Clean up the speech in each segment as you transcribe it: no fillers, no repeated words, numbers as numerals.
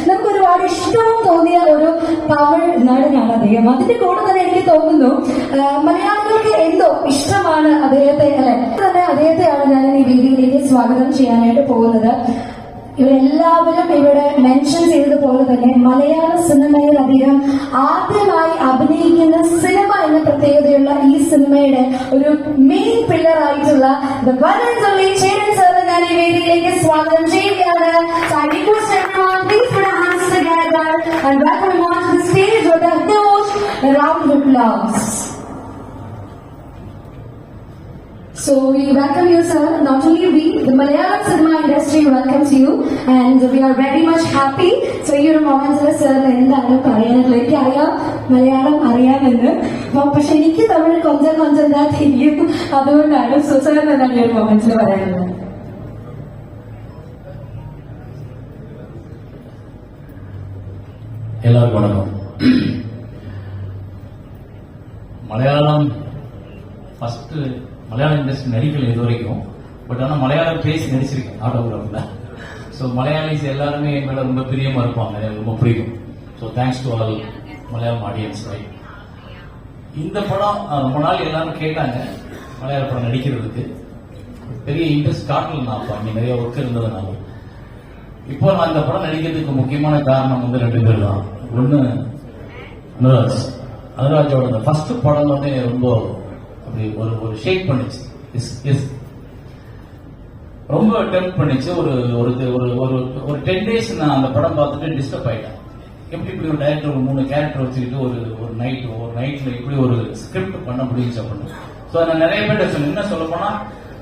നമുക്ക് ഒരുപാട് ഇഷ്ടവും തോന്നിയ ഒരു തമിഴ് നടനാണ് അദ്ദേഹം. അതിന്റെ കൂടെ തന്നെ എനിക്ക് തോന്നുന്നു മലയാളികൾക്ക് എന്തോ ഇഷ്ടമാണ് അദ്ദേഹത്തെ, അല്ലെ? തന്നെ അദ്ദേഹത്തെയാണ് ഞാൻ ഈ വേദിയിലേക്ക് സ്വാഗതം ചെയ്യാനായിട്ട് പോകുന്നത്. ഇവരെല്ലാവരും ഇവിടെ മെൻഷൻ ചെയ്തതുപോലെ തന്നെ മലയാള സിനിമയിൽ അദ്ദേഹം ആദ്യമായി അഭിനയിക്കുന്ന സിനിമ എന്ന പ്രത്യേകതയുള്ള ഈ സിനിമയുടെ ഒരു മെയിൻ പില്ലർ ആയിട്ടുള്ള ചേരൻ സാറിനെ ഞാൻ ഈ വേദിയിലേക്ക് സ്വാഗതം ചെയ്യുകയാണ്. So we welcome you, sir. Not only we, the Malayalam cinema industry welcomes you, and we are very much happy. So ഈ ഒരു മൊമെന്റിൽ sir എന്താണ് പറയാനുള്ളത്? എനിക്കറിയാം മലയാളം അറിയാമെന്ന്, പക്ഷെ എനിക്ക് തമിഴ് കൊഞ്ചം എന്താ തിരിയും, അതുകൊണ്ടാണ് സോ sir എന്താണ് ഈ ഒരു മൊമെന്റിൽ പറയാനുള്ളത്? எல்லாருக்கும் வணக்கம். மலையாளம் ஃபர்ஸ்ட் மலையாள இண்டஸ்ட்ரி நடிக்கல இது வரைக்கும், பட் ஆனால் மலையாளம் பேசி நடிச்சிருக்கேன் ஆட்டோகிராஃபில். ஸோ மலையாளிஸ் எல்லாருமே என் மேலே ரொம்ப பிரியமாக இருப்பாங்க, எனக்கு ரொம்ப பிடிக்கும். So thanks to all Malayalam audience. Right, இந்த படம் ரொம்ப நாள் எல்லாரும் கேட்டாங்க மலையாள படம் நடிக்கிறதுக்கு. பெரிய இன்ட்ரெஸ்ட் காட்டல நான், அப்போ அங்கே நிறைய ஒர்க் இருந்ததுனால. இப்போ நான் இந்த படம் நடிக்கிறதுக்கு முக்கியமான காரணம் வந்து 2 பேர் தான். ஒன்று அனுராஜோட அந்த ஃபர்ஸ்ட் படம் வந்து ரொம்ப ஒரு ஷேக் பண்ணிச்சு, ரொம்ப டெம்ப் பண்ணிச்சு. ஒரு ஒரு ஒரு 10 days நான் அந்த படம் பார்த்துட்டு டிஸ்டர்ப் ஆயிட்டேன். எப்படி இப்படி ஒரு டைரக்டர் ஒரு 3 கேரக்டர் வச்சுக்கிட்டு ஒரு நைட்ல இப்படி ஒரு ஸ்கிரிப்ட் பண்ண முடியுச்சு அப்படின்னு. ஸோ நான் நிறைய பேர் சொன்னேன், என்ன சொல்ல போனா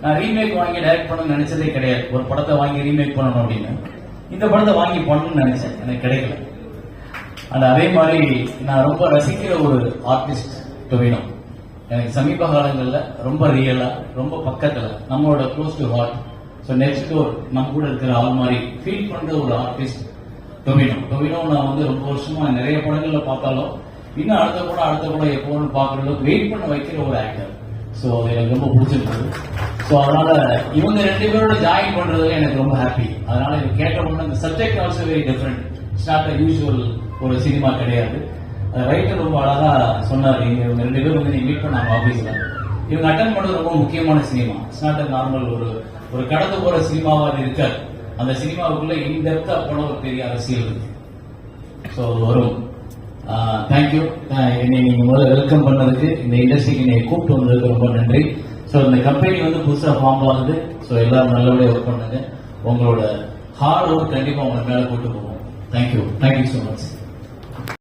நான் ரீமேக் வாங்கி டைரக்ட் பண்ண நினைச்சதே கிடையாது. ஒரு படத்தை வாங்கி ரீமேக் பண்ணணும் அப்படின்னு, இந்த படத்தை வாங்கி பண்ணணும்னு நினைச்சேன், எனக்கு கிடைக்கல. அண்ட் அதே மாதிரி நான் ரொம்ப ரசிக்கிற ஒரு ஆர்டிஸ்ட் டொவினோ. எனக்கு சமீப காலங்களில் ரொம்ப ரியலா, ரொம்ப பக்கத்துல, நம்மளோட close to heart, so next door நம்ம கூட இருக்கிற ஆள் மாதிரி ஃபீல் பண்ற ஒரு ஆர்டிஸ்ட் டொவினோ. நான் வந்து ரொம்ப வருஷமா நிறைய படங்கள்ல பார்த்தாலும் இன்னும் அடுத்த படம் எப்போன்னு பார்க்கற அளவுக்கு வெயிட் பண்ண வைக்கிற ஒரு ஆக்டர். ஸோ எனக்கு ரொம்ப பிடிச்சிருந்தது. ஸோ அதனால இவங்க 2 பேரோட ஜாயின் பண்றது எனக்கு ரொம்ப ஹாப்பி. அதனால இது கேட்ட உடனே இந்த subject also very different. It's not a usual ஒரு சினிமா கிடையாது. ரைட்டர் ரொம்ப அழகா சொன்னார், இவங்க 2 பேரும் வந்து நீங்க மீட் பண்ணாங்க ஆபீஸ்ல. இவங்க அட்டன் பண்றது ரொம்ப முக்கியமான cinema. It's not a normal ஒரு கடந்து போற சினிமாவா இருக்காது. அந்த சினிமாவுக்குள்ள இன்டெப்தா போன ஒரு பெரிய அரசியல் இருக்கு. ஸோ வரும். தேங்க்யூ. என்னை நீங்க முதல்ல வெல்கம் பண்ணதுக்கு, இந்த இண்டஸ்ட்ரிக்கு என்னை கூப்பிட்டு வந்ததுக்கு ரொம்ப நன்றி. ஸோ இந்த கம்பெனி வந்து புதுசாக ஃபார்ம் ஆகுது. ஸோ எல்லாரும் நல்லபடியாக ஒர்க் பண்ணுங்க. உங்களோட ஹார்ட் ஒர்க் கண்டிப்பாக உங்களை மேலே கூட்டு போகும். Thank you so much.